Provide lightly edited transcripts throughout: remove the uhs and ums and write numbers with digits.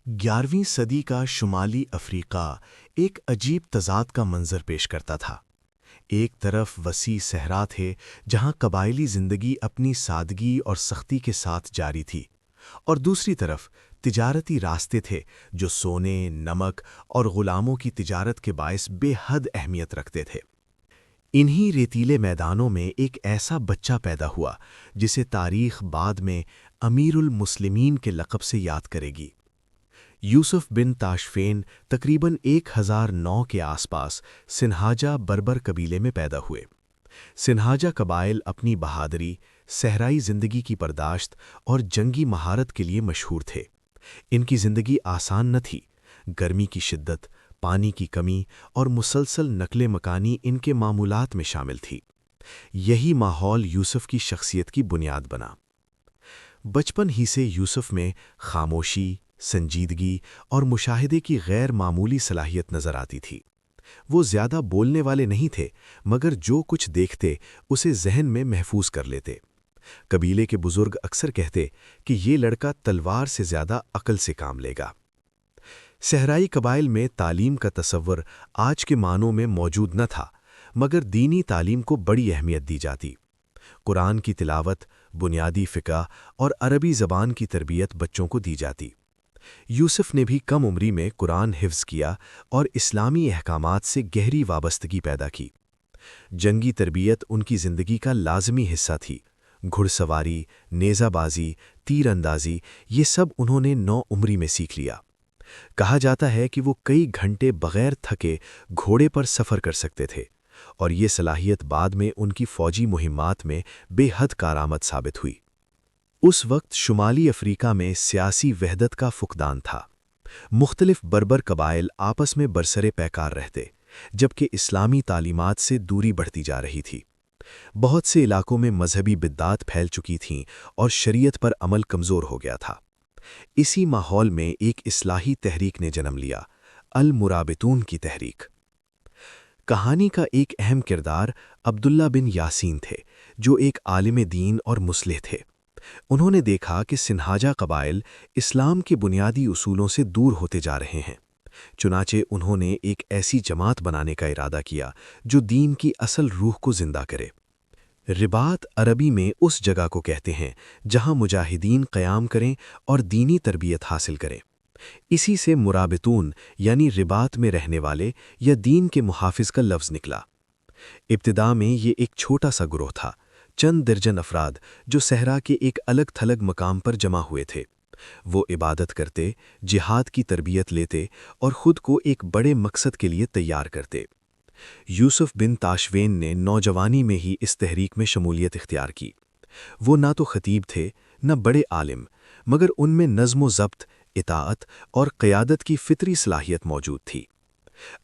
11ویں صدی کا شمالی افریقہ ایک عجیب تضاد کا منظر پیش کرتا تھا۔ ایک طرف وسیع صحرا تھے جہاں قبائلی زندگی اپنی سادگی اور سختی کے ساتھ جاری تھی، اور دوسری طرف تجارتی راستے تھے جو سونے، نمک اور غلاموں کی تجارت کے باعث بے حد اہمیت رکھتے تھے۔ انہی ریتیلے میدانوں میں ایک ایسا بچہ پیدا ہوا جسے تاریخ بعد میں امیر المسلمین کے لقب سے یاد کرے گی۔ یوسف بن تاشفین تقریباً 1009 کے آس پاس سنہاجہ بربر قبیلے میں پیدا ہوئے۔ سنہاجہ قبائل اپنی بہادری، صحرائی زندگی کی برداشت اور جنگی مہارت کے لیے مشہور تھے۔ ان کی زندگی آسان نہ تھی، گرمی کی شدت، پانی کی کمی اور مسلسل نقل مکانی ان کے معمولات میں شامل تھی۔ یہی ماحول یوسف کی شخصیت کی بنیاد بنا۔ بچپن ہی سے یوسف میں خاموشی، سنجیدگی اور مشاہدے کی غیر معمولی صلاحیت نظر آتی تھی۔ وہ زیادہ بولنے والے نہیں تھے، مگر جو کچھ دیکھتے اسے ذہن میں محفوظ کر لیتے۔ قبیلے کے بزرگ اکثر کہتے کہ یہ لڑکا تلوار سے زیادہ عقل سے کام لے گا۔ صحرائی قبائل میں تعلیم کا تصور آج کے معنوں میں موجود نہ تھا، مگر دینی تعلیم کو بڑی اہمیت دی جاتی۔ قرآن کی تلاوت، بنیادی فقہ اور عربی زبان کی تربیت بچوں کو دی جاتی۔ یوسف نے بھی کم عمری میں قرآن حفظ کیا اور اسلامی احکامات سے گہری وابستگی پیدا کی۔ جنگی تربیت ان کی زندگی کا لازمی حصہ تھی۔ گھڑ سواری، نیزہ بازی، تیر اندازی، یہ سب انہوں نے 9 عمری میں سیکھ لیا۔ کہا جاتا ہے کہ وہ کئی گھنٹے بغیر تھکے گھوڑے پر سفر کر سکتے تھے، اور یہ صلاحیت بعد میں ان کی فوجی مہمات میں بے حد کارآمد ثابت ہوئی۔ اس وقت شمالی افریقہ میں سیاسی وحدت کا فقدان تھا۔ مختلف بربر قبائل آپس میں برسر پیکار رہتے، جبکہ اسلامی تعلیمات سے دوری بڑھتی جا رہی تھی۔ بہت سے علاقوں میں مذہبی بدعات پھیل چکی تھیں اور شریعت پر عمل کمزور ہو گیا تھا۔ اسی ماحول میں ایک اصلاحی تحریک نے جنم لیا، المرابطون کی تحریک۔ کہانی کا ایک اہم کردار عبداللہ بن یاسین تھے، جو ایک عالم دین اور مصلح تھے۔ انہوں نے دیکھا کہ سنہاجہ قبائل اسلام کے بنیادی اصولوں سے دور ہوتے جا رہے ہیں۔ چنانچہ انہوں نے ایک ایسی جماعت بنانے کا ارادہ کیا جو دین کی اصل روح کو زندہ کرے۔ رباط عربی میں اس جگہ کو کہتے ہیں جہاں مجاہدین قیام کریں اور دینی تربیت حاصل کریں۔ اسی سے مرابطون یعنی رباط میں رہنے والے یا دین کے محافظ کا لفظ نکلا۔ ابتدا میں یہ ایک چھوٹا سا گروہ تھا، چند درجن افراد جو صحرا کے ایک الگ تھلگ مقام پر جمع ہوئے تھے۔ وہ عبادت کرتے، جہاد کی تربیت لیتے اور خود کو ایک بڑے مقصد کے لیے تیار کرتے۔ یوسف بن تاشفین نے نوجوانی میں ہی اس تحریک میں شمولیت اختیار کی۔ وہ نہ تو خطیب تھے، نہ بڑے عالم، مگر ان میں نظم و ضبط، اطاعت اور قیادت کی فطری صلاحیت موجود تھی۔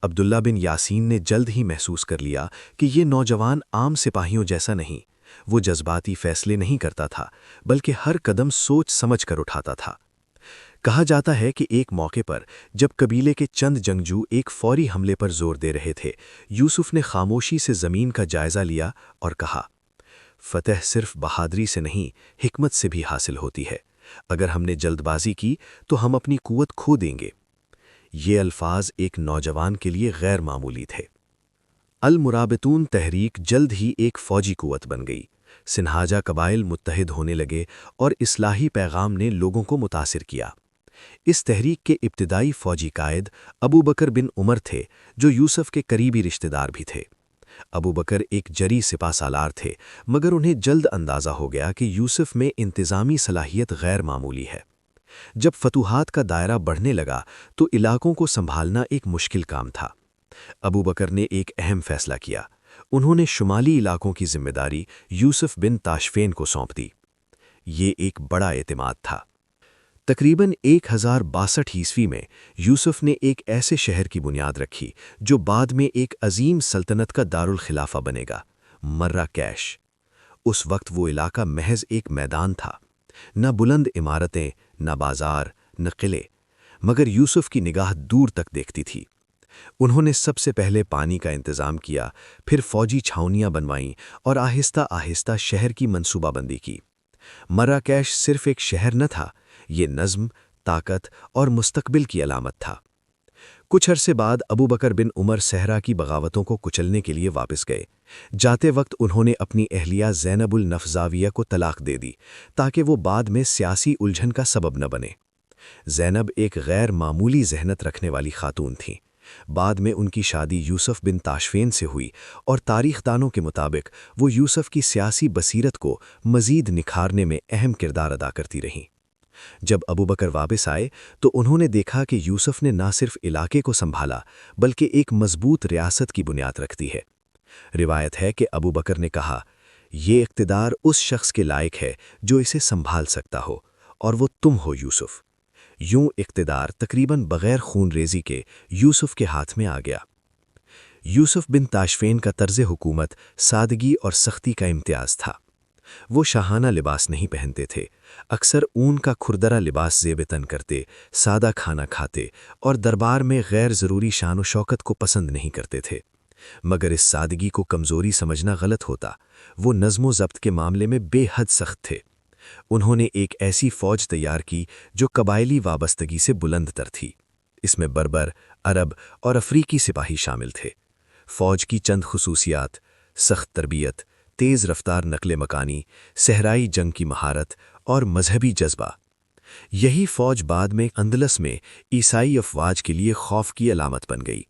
عبداللہ بن یاسین نے جلد ہی محسوس کر لیا کہ یہ نوجوان عام سپاہیوں جیسا نہیں۔ وہ جذباتی فیصلے نہیں کرتا تھا، بلکہ ہر قدم سوچ سمجھ کر اٹھاتا تھا۔ کہا جاتا ہے کہ ایک موقع پر جب قبیلے کے چند جنگجو ایک فوری حملے پر زور دے رہے تھے، یوسف نے خاموشی سے زمین کا جائزہ لیا اور کہا، فتح صرف بہادری سے نہیں، حکمت سے بھی حاصل ہوتی ہے۔ اگر ہم نے جلد بازی کی تو ہم اپنی قوت کھو دیں گے۔ یہ الفاظ ایک نوجوان کے لیے غیر معمولی تھے۔ المرابطون تحریک جلد ہی ایک فوجی قوت بن گئی۔ سنہاجہ قبائل متحد ہونے لگے اور اصلاحی پیغام نے لوگوں کو متاثر کیا۔ اس تحریک کے ابتدائی فوجی قائد ابو بکر بن عمر تھے، جو یوسف کے قریبی رشتہ دار بھی تھے۔ ابو بکر ایک جری سپہ سالار تھے، مگر انہیں جلد اندازہ ہو گیا کہ یوسف میں انتظامی صلاحیت غیر معمولی ہے۔ جب فتوحات کا دائرہ بڑھنے لگا تو علاقوں کو سنبھالنا ایک مشکل کام تھا۔ ابو بکر نے ایک اہم فیصلہ کیا۔ انہوں نے شمالی علاقوں کی ذمہ داری یوسف بن تاشفین کو سونپ دی۔ یہ ایک بڑا اعتماد تھا۔ تقریباً 1062 عیسوی میں یوسف نے ایک ایسے شہر کی بنیاد رکھی جو بعد میں ایک عظیم سلطنت کا دارالخلافہ بنے گا، مراکش۔ اس وقت وہ علاقہ محض ایک میدان تھا، نہ بلند عمارتیں، نہ بازار، نہ قلعے، مگر یوسف کی نگاہ دور تک دیکھتی تھی۔ انہوں نے سب سے پہلے پانی کا انتظام کیا، پھر فوجی چھاؤنیاں بنوائیں اور آہستہ آہستہ شہر کی منصوبہ بندی کی۔ مراکش صرف ایک شہر نہ تھا، یہ نظم، طاقت اور مستقبل کی علامت تھا۔ کچھ عرصے بعد ابو بکر بن عمر صحرا کی بغاوتوں کو کچلنے کے لیے واپس گئے۔ جاتے وقت انہوں نے اپنی اہلیہ زینب النفزاویہ کو طلاق دے دی تاکہ وہ بعد میں سیاسی الجھن کا سبب نہ بنے۔ زینب ایک غیر معمولی ذہنت رکھنے والی خاتون تھیں۔ بعد میں ان کی شادی یوسف بن تاشفین سے ہوئی اور تاریخ دانوں کے مطابق وہ یوسف کی سیاسی بصیرت کو مزید نکھارنے میں اہم کردار ادا کرتی رہیں۔ جب ابو بکر واپس آئے تو انہوں نے دیکھا کہ یوسف نے نہ صرف علاقے کو سنبھالا بلکہ ایک مضبوط ریاست کی بنیاد رکھ دی ہے۔ روایت ہے کہ ابو بکر نے کہا، یہ اقتدار اس شخص کے لائق ہے جو اسے سنبھال سکتا ہو، اور وہ تم ہو یوسف۔ یوں اقتدار تقریباً بغیر خون ریزی کے یوسف کے ہاتھ میں آ گیا۔ یوسف بن تاشفین کا طرز حکومت سادگی اور سختی کا امتیاز تھا۔ وہ شاہانہ لباس نہیں پہنتے تھے، اکثر اون کا کھردرا لباس زیب تن کرتے، سادہ کھانا کھاتے اور دربار میں غیر ضروری شان و شوکت کو پسند نہیں کرتے تھے۔ مگر اس سادگی کو کمزوری سمجھنا غلط ہوتا۔ وہ نظم و ضبط کے معاملے میں بے حد سخت تھے۔ انہوں نے ایک ایسی فوج تیار کی جو قبائلی وابستگی سے بلند تر تھی۔ اس میں بربر، عرب اور افریقی سپاہی شامل تھے۔ فوج کی چند خصوصیات: سخت تربیت، تیز رفتار نقل مکانی، صحرائی جنگ کی مہارت اور مذہبی جذبہ۔ یہی فوج بعد میں اندلس میں عیسائی افواج کے لیے خوف کی علامت بن گئی۔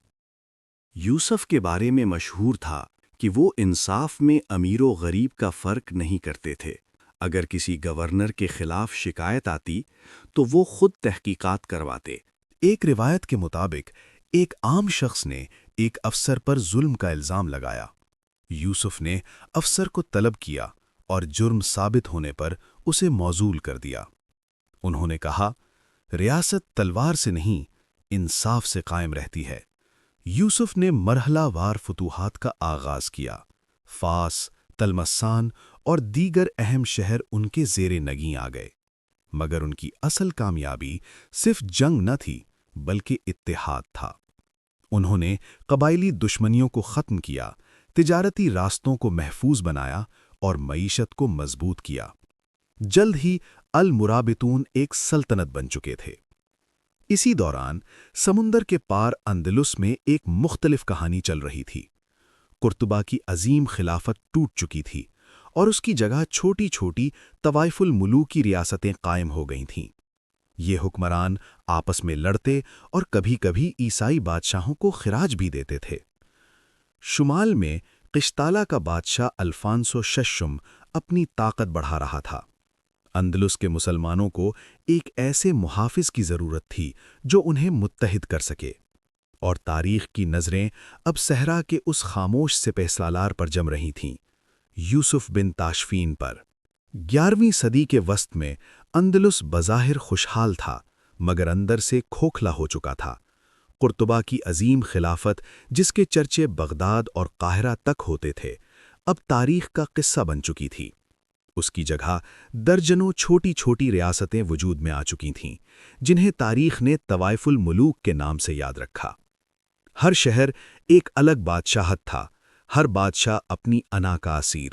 یوسف کے بارے میں مشہور تھا کہ وہ انصاف میں امیر و غریب کا فرق نہیں کرتے تھے۔ اگر کسی گورنر کے خلاف شکایت آتی تو وہ خود تحقیقات کرواتے۔ ایک روایت کے مطابق ایک عام شخص نے ایک افسر پر ظلم کا الزام لگایا۔ یوسف نے افسر کو طلب کیا اور جرم ثابت ہونے پر اسے معزول کر دیا۔ انہوں نے کہا، ریاست تلوار سے نہیں، انصاف سے قائم رہتی ہے۔ یوسف نے مرحلہ وار فتوحات کا آغاز کیا۔ فاس، تلمسان اور دیگر اہم شہر ان کے زیر نگیں آ گئے۔ مگر ان کی اصل کامیابی صرف جنگ نہ تھی بلکہ اتحاد تھا۔ انہوں نے قبائلی دشمنیوں کو ختم کیا، تجارتی راستوں کو محفوظ بنایا اور معیشت کو مضبوط کیا۔ جلد ہی المرابطون ایک سلطنت بن چکے تھے۔ اسی دوران سمندر کے پار اندلس میں ایک مختلف کہانی چل رہی تھی۔ قرطبہ کی عظیم خلافت ٹوٹ چکی تھی اور اس کی جگہ چھوٹی چھوٹی طوائف الملوکی ریاستیں قائم ہو گئی تھیں۔ یہ حکمران آپس میں لڑتے اور کبھی کبھی عیسائی بادشاہوں کو خراج بھی دیتے تھے۔ شمال میں قشتالہ کا بادشاہ الفانسو ششم اپنی طاقت بڑھا رہا تھا۔ اندلس کے مسلمانوں کو ایک ایسے محافظ کی ضرورت تھی جو انہیں متحد کر سکے، اور تاریخ کی نظریں اب صحرا کے اس خاموش سپہ سالار پر جم رہی تھیں، یوسف بن تاشفین پر۔ 11ویں صدی کے وسط میں اندلس بظاہر خوشحال تھا مگر اندر سے کھوکھلا ہو چکا تھا۔ قرطبہ کی عظیم خلافت، جس کے چرچے بغداد اور قاہرہ تک ہوتے تھے، اب تاریخ کا قصہ بن چکی تھی۔ اس کی جگہ درجنوں چھوٹی چھوٹی ریاستیں وجود میں آ چکی تھیں، جنہیں تاریخ نے طوائف الملوک کے نام سے یاد رکھا۔ ہر شہر ایک الگ بادشاہت تھا، ہر بادشاہ اپنی انا کا اسیر۔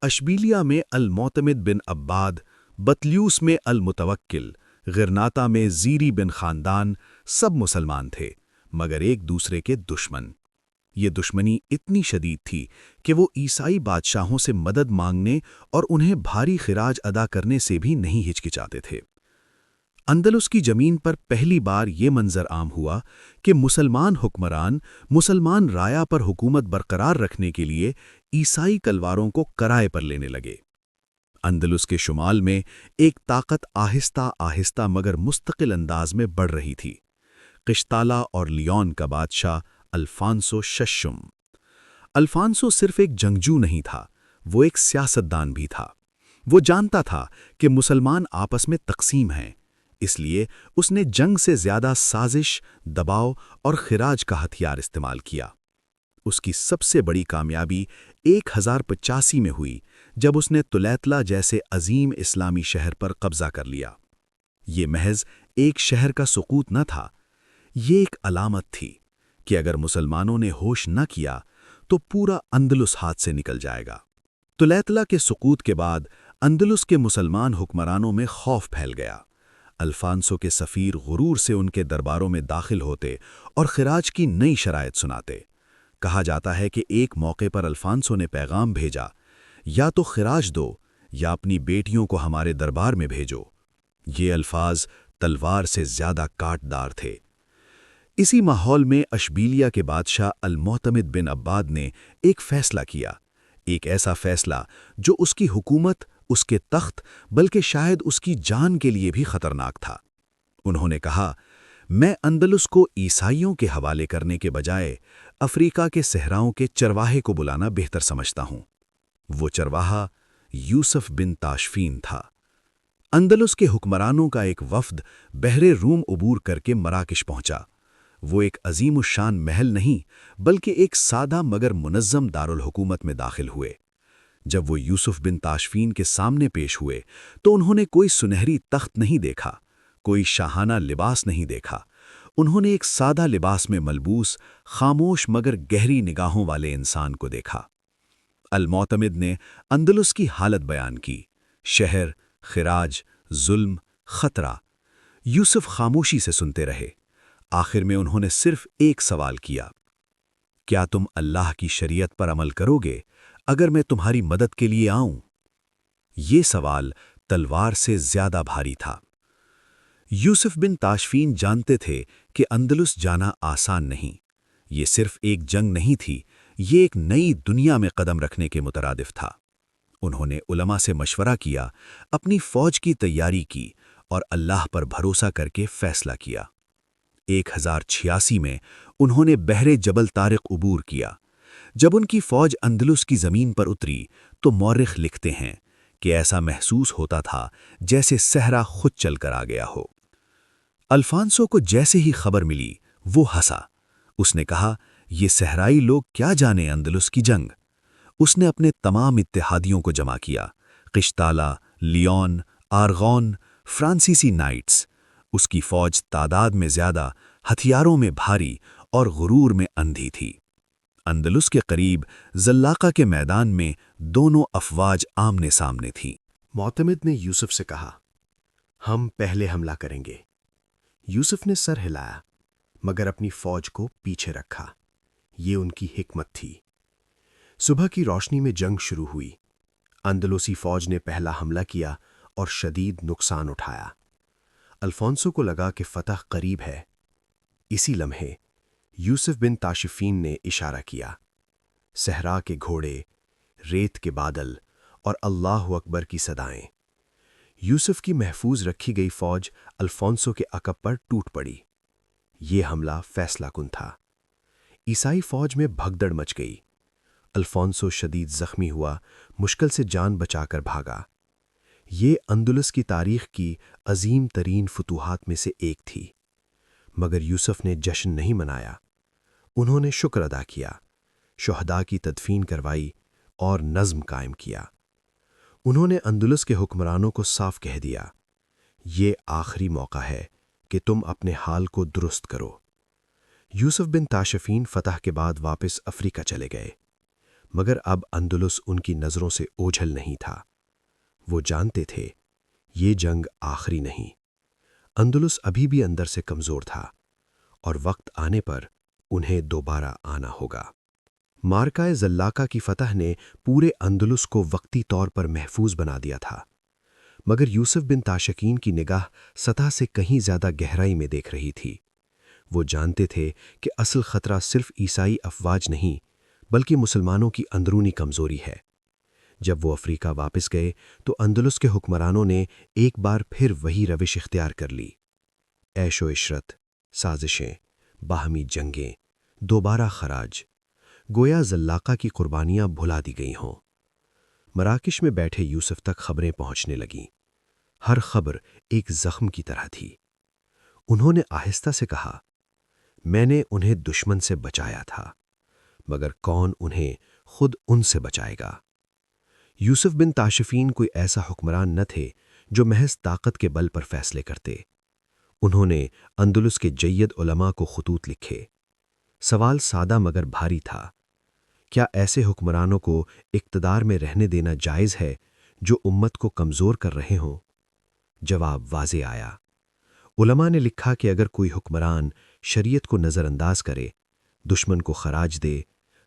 اشبیلیہ میں المعتمد بن عباد، بطلیوس میں المتوکل، غرناطہ میں زیری بن خاندان، سب مسلمان تھے مگر ایک دوسرے کے دشمن۔ یہ دشمنی اتنی شدید تھی کہ وہ عیسائی بادشاہوں سے مدد مانگنے اور انہیں بھاری خراج ادا کرنے سے بھی نہیں ہچکچاتے تھے۔ اندلس کی زمین پر پہلی بار یہ منظر عام ہوا کہ مسلمان حکمران مسلمان رایا پر حکومت برقرار رکھنے کے لیے عیسائی کلواروں کو کرائے پر لینے لگے۔ اندلس کے شمال میں ایک طاقت آہستہ آہستہ مگر مستقل انداز میں بڑھ رہی تھی، قشتالہ اور لیون کا بادشاہ الفانسو ششم۔ الفانسو صرف ایک جنگجو نہیں تھا، وہ ایک سیاستدان بھی تھا۔ وہ جانتا تھا کہ مسلمان آپس میں تقسیم ہیں، اس لیے اس نے جنگ سے زیادہ سازش، دباؤ اور خراج کا ہتھیار استعمال کیا۔ اس کی سب سے بڑی کامیابی 1085 میں ہوئی جب اس نے طلیطلہ جیسے عظیم اسلامی شہر پر قبضہ کر لیا۔ یہ محض ایک شہر کا سقوط نہ تھا، یہ ایک علامت تھی کہ اگر مسلمانوں نے ہوش نہ کیا تو پورا اندلس ہاتھ سے نکل جائے گا۔ طلیطلہ کے سقوط کے بعد اندلس کے مسلمان حکمرانوں میں خوف پھیل گیا۔ الفانسو کے سفیر غرور سے ان کے درباروں میں داخل ہوتے اور خراج کی نئی شرائط سناتے۔ کہا جاتا ہے کہ ایک موقع پر الفانسو نے پیغام بھیجا، یا تو خراج دو یا اپنی بیٹیوں کو ہمارے دربار میں بھیجو۔ یہ الفاظ تلوار سے زیادہ کاٹ دار تھے۔ اسی ماحول میں اشبیلیہ کے بادشاہ المعتمد بن عباد نے ایک فیصلہ کیا، ایک ایسا فیصلہ جو اس کی حکومت، اس کے تخت، بلکہ شاید اس کی جان کے لیے بھی خطرناک تھا۔ انہوں نے کہا، میں اندلس کو عیسائیوں کے حوالے کرنے کے بجائے افریقہ کے صحراؤں کے چرواہے کو بلانا بہتر سمجھتا ہوں۔ وہ چرواہا یوسف بن تاشفین تھا۔ اندلس کے حکمرانوں کا ایک وفد بحر روم عبور کر کے مراکش پہنچا۔ وہ ایک عظیم الشان محل نہیں بلکہ ایک سادہ مگر منظم دارالحکومت میں داخل ہوئے۔ جب وہ یوسف بن تاشفین کے سامنے پیش ہوئے تو انہوں نے کوئی سنہری تخت نہیں دیکھا، کوئی شاہانہ لباس نہیں دیکھا۔ انہوں نے ایک سادہ لباس میں ملبوس، خاموش مگر گہری نگاہوں والے انسان کو دیکھا۔ المعتمد نے اندلس کی حالت بیان کی، شہر، خراج، ظلم، خطرہ۔ یوسف خاموشی سے سنتے رہے۔ آخر میں انہوں نے صرف ایک سوال کیا، کیا تم اللہ کی شریعت پر عمل کرو گے اگر میں تمہاری مدد کے لیے آؤں؟ یہ سوال تلوار سے زیادہ بھاری تھا۔ یوسف بن تاشفین جانتے تھے کہ اندلس جانا آسان نہیں۔ یہ صرف ایک جنگ نہیں تھی، یہ ایک نئی دنیا میں قدم رکھنے کے مترادف تھا۔ انہوں نے علماء سے مشورہ کیا، اپنی فوج کی تیاری کی اور اللہ پر بھروسہ کر کے فیصلہ کیا۔ 1086 میں انہوں نے بحر جبل طارق عبور کیا۔ جب ان کی فوج اندلس کی زمین پر اتری تو مورخ لکھتے ہیں کہ ایسا محسوس ہوتا تھا جیسے صحرا خود چل کر آ گیا ہو۔ الفانسو کو جیسے ہی خبر ملی وہ ہنسا۔ اس نے کہا، یہ صحرائی لوگ کیا جانے اندلس کی جنگ۔ اس نے اپنے تمام اتحادیوں کو جمع کیا، قشتالہ، لیون، آرغون، فرانسیسی نائٹس۔ اس کی فوج تعداد میں زیادہ، ہتھیاروں میں بھاری اور غرور میں اندھی تھی۔ اندلس کے قریب زلاقہ کے میدان میں دونوں افواج آمنے سامنے تھیں۔ معتمد نے یوسف سے کہا، ہم پہلے حملہ کریں گے۔ یوسف نے سر ہلایا مگر اپنی فوج کو پیچھے رکھا۔ یہ ان کی حکمت تھی۔ صبح کی روشنی میں جنگ شروع ہوئی۔ اندلسی فوج نے پہلا حملہ کیا اور شدید نقصان اٹھایا۔ الفانسو کو لگا کہ فتح قریب ہے۔ اسی لمحے یوسف بن تاشفین نے اشارہ کیا۔ صحرا کے گھوڑے، ریت کے بادل اور اللہ اکبر کی صدائیں۔ یوسف کی محفوظ رکھی گئی فوج الفانسو کے عقب پر ٹوٹ پڑی۔ یہ حملہ فیصلہ کن تھا۔ عیسائی فوج میں بھگدڑ مچ گئی۔ الفانسو شدید زخمی ہوا، مشکل سے جان بچا کر بھاگا۔ یہ اندلس کی تاریخ کی عظیم ترین فتوحات میں سے ایک تھی۔ مگر یوسف نے جشن نہیں منایا۔ انہوں نے شکر ادا کیا، شہداء کی تدفین کروائی اور نظم قائم کیا۔ انہوں نے اندلس کے حکمرانوں کو صاف کہہ دیا، یہ آخری موقع ہے کہ تم اپنے حال کو درست کرو۔ یوسف بن تاشفین فتح کے بعد واپس افریقہ چلے گئے، مگر اب اندلس ان کی نظروں سے اوجھل نہیں تھا۔ وہ جانتے تھے یہ جنگ آخری نہیں، اندلس ابھی بھی اندر سے کمزور تھا اور وقت آنے پر انہیں دوبارہ آنا ہوگا۔ مارکہ زلاقہ کی فتح نے پورے اندلس کو وقتی طور پر محفوظ بنا دیا تھا، مگر یوسف بن تاشفین کی نگاہ سطح سے کہیں زیادہ گہرائی میں دیکھ رہی تھی۔ وہ جانتے تھے کہ اصل خطرہ صرف عیسائی افواج نہیں بلکہ مسلمانوں کی اندرونی کمزوری ہے۔ جب وہ افریقہ واپس گئے تو اندلس کے حکمرانوں نے ایک بار پھر وہی روش اختیار کر لی۔ عیش و عشرت، سازشیں، باہمی جنگیں، دوبارہ خراج، گویا زلاقہ کی قربانیاں بھلا دی گئی ہوں۔ مراکش میں بیٹھے یوسف تک خبریں پہنچنے لگیں۔ ہر خبر ایک زخم کی طرح تھی۔ انہوں نے آہستہ سے کہا، میں نے انہیں دشمن سے بچایا تھا، مگر کون انہیں خود ان سے بچائے گا؟ یوسف بن تاشفین کوئی ایسا حکمران نہ تھے جو محض طاقت کے بل پر فیصلے کرتے۔ انہوں نے اندلس کے جید علماء کو خطوط لکھے۔ سوال سادہ مگر بھاری تھا، کیا ایسے حکمرانوں کو اقتدار میں رہنے دینا جائز ہے جو امت کو کمزور کر رہے ہوں؟ جواب واضح آیا، علماء نے لکھا کہ اگر کوئی حکمران شریعت کو نظر انداز کرے، دشمن کو خراج دے،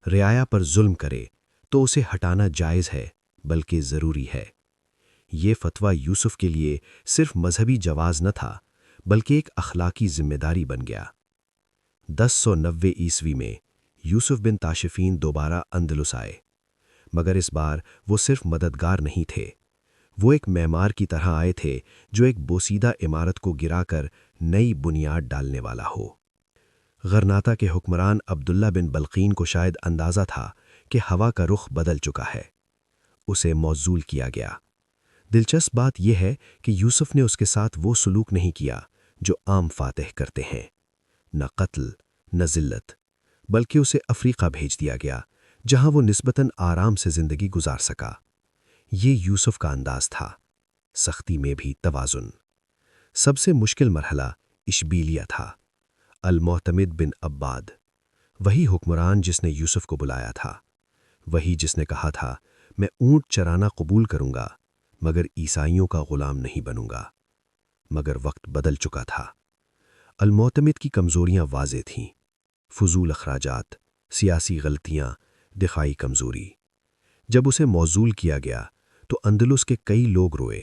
رعایا پر ظلم کرے تو اسے ہٹانا جائز ہے بلکہ ضروری ہے۔ یہ فتویٰ یوسف کے لیے صرف مذہبی جواز نہ تھا بلکہ ایک اخلاقی ذمہ داری بن گیا۔ 1090 عیسوی میں یوسف بن تاشفین دوبارہ اندلس آئے، مگر اس بار وہ صرف مددگار نہیں تھے، وہ ایک معمار کی طرح آئے تھے جو ایک بوسیدہ عمارت کو گرا کر نئی بنیاد ڈالنے والا ہو۔ غرناطہ کے حکمران عبداللہ بن بلقین کو شاید اندازہ تھا کہ ہوا کا رخ بدل چکا ہے، اسے موصول کیا گیا۔ دلچسپ بات یہ ہے کہ یوسف نے اس کے ساتھ وہ سلوک نہیں کیا جو عام فاتح کرتے ہیں، نہ قتل نہ ذلت، بلکہ اسے افریقہ بھیج دیا گیا جہاں وہ نسبتاً آرام سے زندگی گزار سکا۔ یہ یوسف کا انداز تھا، سختی میں بھی توازن۔ سب سے مشکل مرحلہ اشبیلیہ تھا۔ المعتمد بن عباد، وہی حکمران جس نے یوسف کو بلایا تھا، وہی جس نے کہا تھا میں اونٹ چرانا قبول کروں گا مگر عیسائیوں کا غلام نہیں بنوں گا، مگر وقت بدل چکا تھا۔ المعتمد کی کمزوریاں واضح تھیں، فضول اخراجات، سیاسی غلطیاں، دفاعی کمزوری۔ جب اسے موصول کیا گیا تو اندلس کے کئی لوگ روئے۔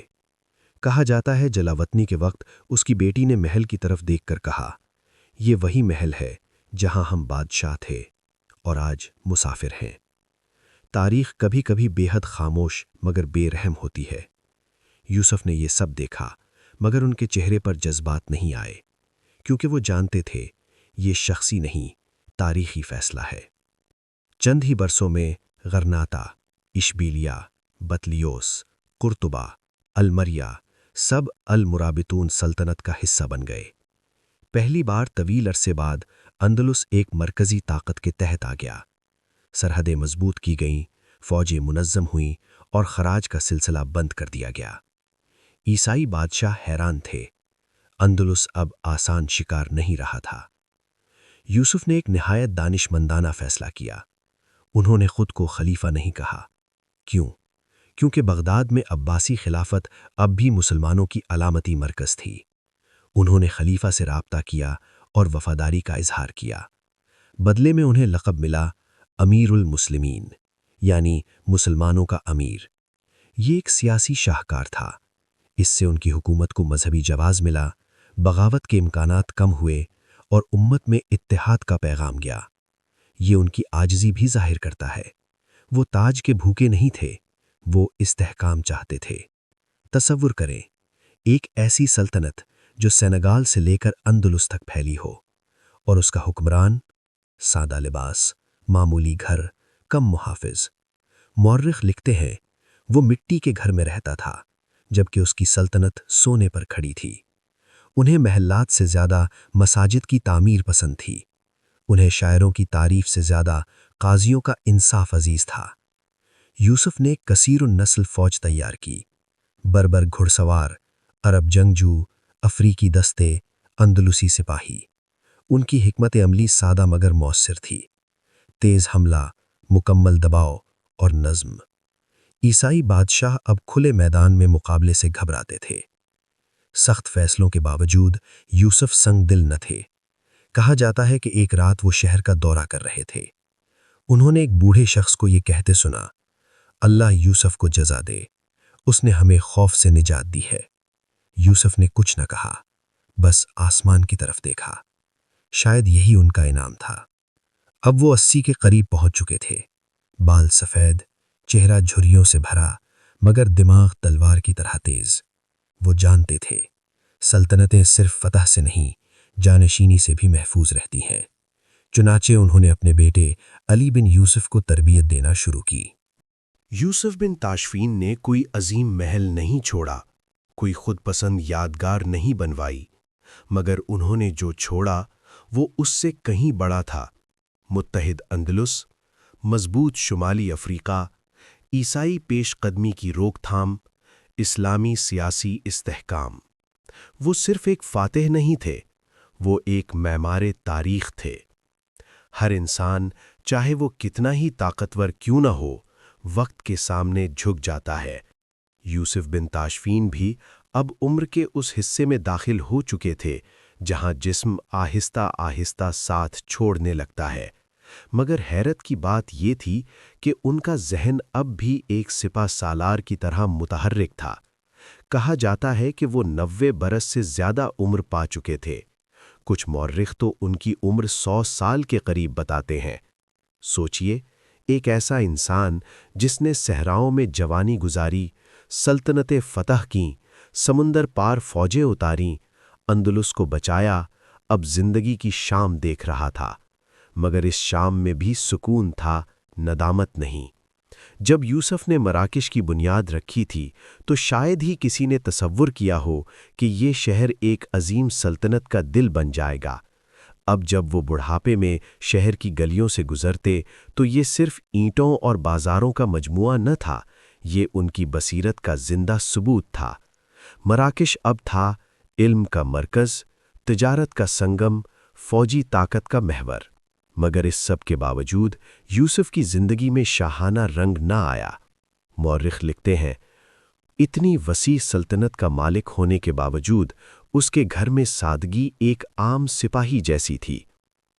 کہا جاتا ہے جلاوطنی کے وقت اس کی بیٹی نے محل کی طرف دیکھ کر کہا، یہ وہی محل ہے جہاں ہم بادشاہ تھے اور آج مسافر ہیں۔ تاریخ کبھی کبھی بے حد خاموش مگر بے رحم ہوتی ہے۔ یوسف نے یہ سب دیکھا مگر ان کے چہرے پر جذبات نہیں آئے، کیونکہ وہ جانتے تھے یہ شخصی نہیں، تاریخی فیصلہ ہے۔ چند ہی برسوں میں غرناطہ، اشبیلیہ، بطلیوس، قرطبہ، المریہ سب المرابطون سلطنت کا حصہ بن گئے۔ پہلی بار طویل عرصے بعد اندلس ایک مرکزی طاقت کے تحت آ گیا۔ سرحدیں مضبوط کی گئیں، فوجیں منظم ہوئیں اور خراج کا سلسلہ بند کر دیا گیا۔ عیسائی بادشاہ حیران تھے، اندلس اب آسان شکار نہیں رہا تھا۔ یوسف نے ایک نہایت دانش مندانہ فیصلہ کیا۔ انہوں نے خود کو خلیفہ نہیں کہا۔ کیوں؟ کیونکہ بغداد میں عباسی خلافت اب بھی مسلمانوں کی علامتی مرکز تھی۔ انہوں نے خلیفہ سے رابطہ کیا اور وفاداری کا اظہار کیا۔ بدلے میں انہیں لقب ملا امیر المسلمین، یعنی مسلمانوں کا امیر۔ یہ ایک سیاسی شاہکار تھا، اس سے ان کی حکومت کو مذہبی جواز ملا، بغاوت کے امکانات کم ہوئے اور امت میں اتحاد کا پیغام گیا۔ یہ ان کی عاجزی بھی ظاہر کرتا ہے، وہ تاج کے بھوکے نہیں تھے، وہ استحکام چاہتے تھے۔ تصور کریں، ایک ایسی سلطنت جو سینگال سے لے کر اندلس تک پھیلی ہو، اور اس کا حکمران سادہ لباس، معمولی گھر، کم محافظ۔ مورخ لکھتے ہیں وہ مٹی کے گھر میں رہتا تھا جبکہ اس کی سلطنت سونے پر کھڑی تھی۔ انہیں محلات سے زیادہ مساجد کی تعمیر پسند تھی، انہیں شاعروں کی تعریف سے زیادہ قاضیوں کا انصاف عزیز تھا۔ یوسف نے کثیر النسل فوج تیار کی، بربر گھڑ سوار، عرب جنگجو، افریقی دستے، اندلسی سپاہی۔ ان کی حکمت عملی سادہ مگر مؤثر تھی، تیز حملہ، مکمل دباؤ اور نظم۔ عیسائی بادشاہ اب کھلے میدان میں مقابلے سے گھبراتے تھے۔ سخت فیصلوں کے باوجود یوسف سنگ دل نہ تھے۔ کہا جاتا ہے کہ ایک رات وہ شہر کا دورہ کر رہے تھے۔ انہوں نے ایک بوڑھے شخص کو یہ کہتے سنا، اللہ یوسف کو جزا دے، اس نے ہمیں خوف سے نجات دی ہے۔ یوسف نے کچھ نہ کہا، بس آسمان کی طرف دیکھا۔ شاید یہی ان کا انعام تھا۔ اب وہ 80 کے قریب پہنچ چکے تھے، بال سفید، چہرہ جھریوں سے بھرا مگر دماغ تلوار کی طرح تیز۔ وہ جانتے تھے سلطنتیں صرف فتح سے نہیں، جانشینی سے بھی محفوظ رہتی ہیں۔ چنانچہ انہوں نے اپنے بیٹے علی بن یوسف کو تربیت دینا شروع کی۔ یوسف بن تاشفین نے کوئی عظیم محل نہیں چھوڑا، کوئی خود پسند یادگار نہیں بنوائی، مگر انہوں نے جو چھوڑا وہ اس سے کہیں بڑا تھا۔ متحد اندلس، مضبوط شمالی افریقہ، عیسائی پیش قدمی کی روک تھام، اسلامی سیاسی استحکام۔ وہ صرف ایک فاتح نہیں تھے، وہ ایک معمار تاریخ تھے۔ ہر انسان چاہے وہ کتنا ہی طاقتور کیوں نہ ہو، وقت کے سامنے جھک جاتا ہے۔ یوسف بن تاشفین بھی اب عمر کے اس حصے میں داخل ہو چکے تھے جہاں جسم آہستہ آہستہ ساتھ چھوڑنے لگتا ہے، مگر حیرت کی بات یہ تھی کہ ان کا ذہن اب بھی ایک سپہ سالار کی طرح متحرک تھا۔ کہا جاتا ہے کہ وہ 90 برس سے زیادہ عمر پا چکے تھے۔ کچھ مورخ تو ان کی عمر 100 سال کے قریب بتاتے ہیں۔ سوچئے، ایک ایسا انسان جس نے صحراؤں میں جوانی گزاری، سلطنتیں فتح کیں، سمندر پار فوجیں اتاریں، اندلس کو بچایا، اب زندگی کی شام دیکھ رہا تھا، مگر اس شام میں بھی سکون تھا، ندامت نہیں۔ جب یوسف نے مراکش کی بنیاد رکھی تھی تو شاید ہی کسی نے تصور کیا ہو کہ یہ شہر ایک عظیم سلطنت کا دل بن جائے گا۔ اب جب وہ بڑھاپے میں شہر کی گلیوں سے گزرتے تو یہ صرف اینٹوں اور بازاروں کا مجموعہ نہ تھا، یہ ان کی بصیرت کا زندہ ثبوت تھا۔ مراکش اب تھا علم کا مرکز، تجارت کا سنگم، فوجی طاقت کا محور۔ مگر اس سب کے باوجود یوسف کی زندگی میں شاہانہ رنگ نہ آیا۔ مورخ لکھتے ہیں، اتنی وسیع سلطنت کا مالک ہونے کے باوجود اس کے گھر میں سادگی ایک عام سپاہی جیسی تھی۔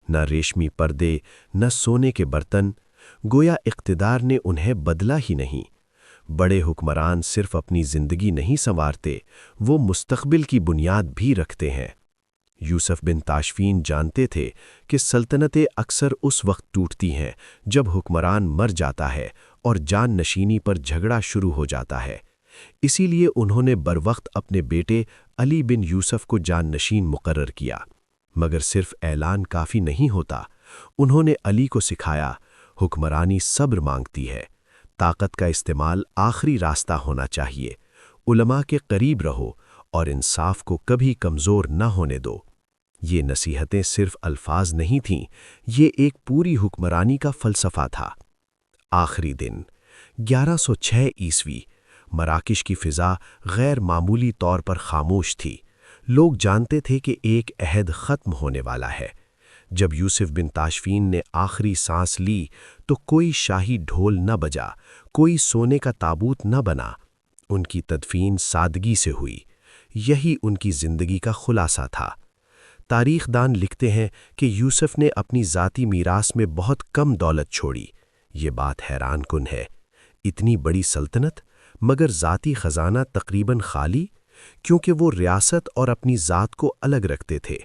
نہ ریشمی پردے، نہ سونے کے برتن، گویا اقتدار نے انہیں بدلا ہی نہیں۔ بڑے حکمران صرف اپنی زندگی نہیں سنوارتے، وہ مستقبل کی بنیاد بھی رکھتے ہیں۔ یوسف بن تاشفین جانتے تھے کہ سلطنتیں اکثر اس وقت ٹوٹتی ہیں جب حکمران مر جاتا ہے اور جان نشینی پر جھگڑا شروع ہو جاتا ہے۔ اسی لیے انہوں نے بروقت اپنے بیٹے علی بن یوسف کو جان نشین مقرر کیا۔ مگر صرف اعلان کافی نہیں ہوتا، انہوں نے علی کو سکھایا، حکمرانی صبر مانگتی ہے، طاقت کا استعمال آخری راستہ ہونا چاہیے، علماء کے قریب رہو اور انصاف کو کبھی کمزور نہ ہونے دو۔ یہ نصیحتیں صرف الفاظ نہیں تھیں، یہ ایک پوری حکمرانی کا فلسفہ تھا۔ آخری دن 1106 عیسوی، مراکش کی فضا غیر معمولی طور پر خاموش تھی۔ لوگ جانتے تھے کہ ایک عہد ختم ہونے والا ہے۔ جب یوسف بن تاشفین نے آخری سانس لی تو کوئی شاہی ڈھول نہ بجا، کوئی سونے کا تابوت نہ بنا۔ ان کی تدفین سادگی سے ہوئی۔ یہی ان کی زندگی کا خلاصہ تھا۔ تاریخ دان لکھتے ہیں کہ یوسف نے اپنی ذاتی میراث میں بہت کم دولت چھوڑی۔ یہ بات حیران کن ہے۔ اتنی بڑی سلطنت مگر ذاتی خزانہ تقریباً خالی، کیونکہ وہ ریاست اور اپنی ذات کو الگ رکھتے تھے۔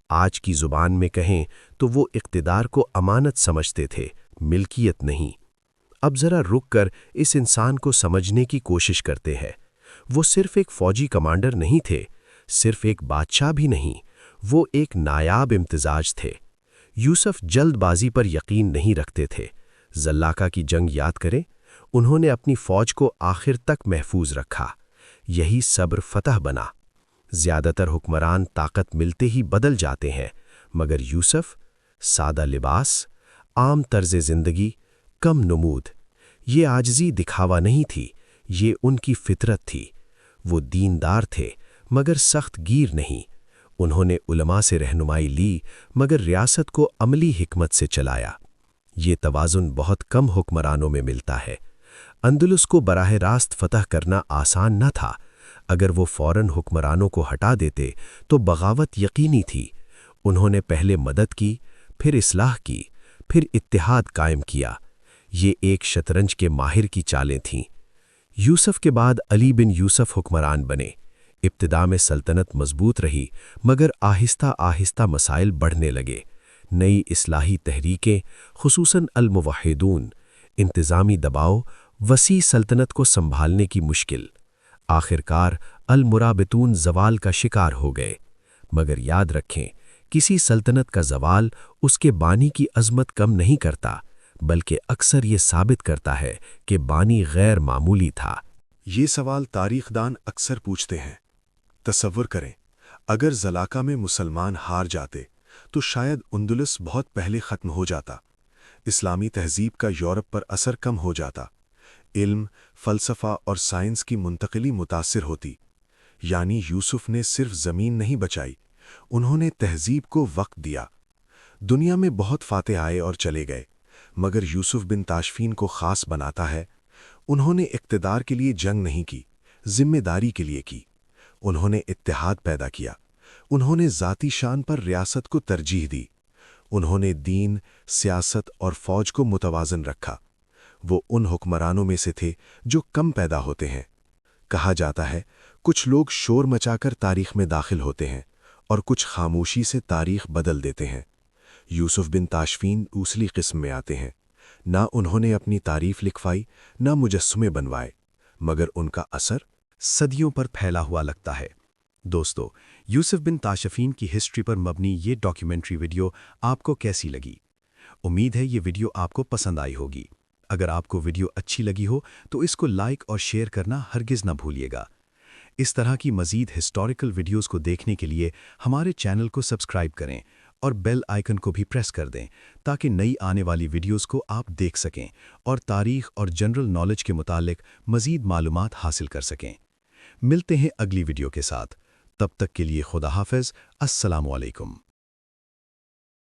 آج کی زبان میں کہیں تو وہ اقتدار کو امانت سمجھتے تھے، ملکیت نہیں۔ اب ذرا رک کر اس انسان کو سمجھنے کی کوشش کرتے ہیں۔ وہ صرف ایک فوجی کمانڈر نہیں تھے، صرف ایک بادشاہ بھی نہیں، وہ ایک نایاب امتزاج تھے۔ یوسف جلد بازی پر یقین نہیں رکھتے تھے۔ زلاقہ کی جنگ یاد کریں، انہوں نے اپنی فوج کو آخر تک محفوظ رکھا۔ یہی صبر فتح بنا۔ زیادہ تر حکمران طاقت ملتے ہی بدل جاتے ہیں، مگر یوسف سادہ لباس، عام طرز زندگی، کم نمود۔ یہ عاجزی دکھاوا نہیں تھی، یہ ان کی فطرت تھی۔ وہ دیندار تھے مگر سخت گیر نہیں۔ انہوں نے علماء سے رہنمائی لی مگر ریاست کو عملی حکمت سے چلایا۔ یہ توازن بہت کم حکمرانوں میں ملتا ہے۔ اندلس کو براہ راست فتح کرنا آسان نہ تھا۔ اگر وہ فوراً حکمرانوں کو ہٹا دیتے تو بغاوت یقینی تھی۔ انہوں نے پہلے مدد کی، پھر اصلاح کی، پھر اتحاد قائم کیا۔ یہ ایک شطرنج کے ماہر کی چالیں تھیں۔ یوسف کے بعد علی بن یوسف حکمران بنے۔ ابتدا میں سلطنت مضبوط رہی مگر آہستہ آہستہ مسائل بڑھنے لگے۔ نئی اصلاحی تحریکیں، خصوصاً الموحدون، انتظامی دباؤ، وسیع سلطنت کو سنبھالنے کی مشکل۔ آخرکار المرابطون زوال کا شکار ہو گئے۔ مگر یاد رکھیں، کسی سلطنت کا زوال اس کے بانی کی عظمت کم نہیں کرتا، بلکہ اکثر یہ ثابت کرتا ہے کہ بانی غیر معمولی تھا۔ یہ سوال تاریخ دان اکثر پوچھتے ہیں۔ تصور کریں، اگر زلاقہ میں مسلمان ہار جاتے تو شاید اندلس بہت پہلے ختم ہو جاتا، اسلامی تہذیب کا یورپ پر اثر کم ہو جاتا، علم، فلسفہ اور سائنس کی منتقلی متاثر ہوتی۔ یعنی یوسف نے صرف زمین نہیں بچائی، انہوں نے تہذیب کو وقت دیا۔ دنیا میں بہت فاتح آئے اور چلے گئے، مگر یوسف بن تاشفین کو خاص بناتا ہے، انہوں نے اقتدار کے لیے جنگ نہیں کی، ذمہ داری کے لیے کی۔ انہوں نے اتحاد پیدا کیا، انہوں نے ذاتی شان پر ریاست کو ترجیح دی، انہوں نے دین، سیاست اور فوج کو متوازن رکھا۔ وہ ان حکمرانوں میں سے تھے جو کم پیدا ہوتے ہیں۔ کہا جاتا ہے کچھ لوگ شور مچا کر تاریخ میں داخل ہوتے ہیں اور کچھ خاموشی سے تاریخ بدل دیتے ہیں۔ یوسف بن تاشفین اوسلی قسم میں آتے ہیں۔ نہ انہوں نے اپنی تعریف لکھوائی، نہ مجسمے بنوائے، مگر ان کا اثر صدیوں پر پھیلا ہوا لگتا ہے۔ دوستو، یوسف بن تاشفین کی ہسٹری پر مبنی یہ ڈاکیومنٹری ویڈیو آپ کو کیسی لگی؟ امید ہے یہ ویڈیو آپ کو پسند آئی ہوگی۔ اگر آپ کو ویڈیو اچھی لگی ہو تو اس کو لائک اور شیئر کرنا ہرگز نہ بھولیے گا۔ اس طرح کی مزید ہسٹوریکل ویڈیوز کو دیکھنے کے لیے ہمارے چینل کو سبسکرائب کریں اور بیل آئیکن کو بھی پریس کر دیں تاکہ نئی آنے والی ویڈیوز کو آپ دیکھ سکیں اور تاریخ اور جنرل نالج کے متعلق مزید معلومات حاصل کر سکیں۔ ملتے ہیں اگلی ویڈیو کے ساتھ، تب تک کے لیے خدا حافظ، السلام علیکم۔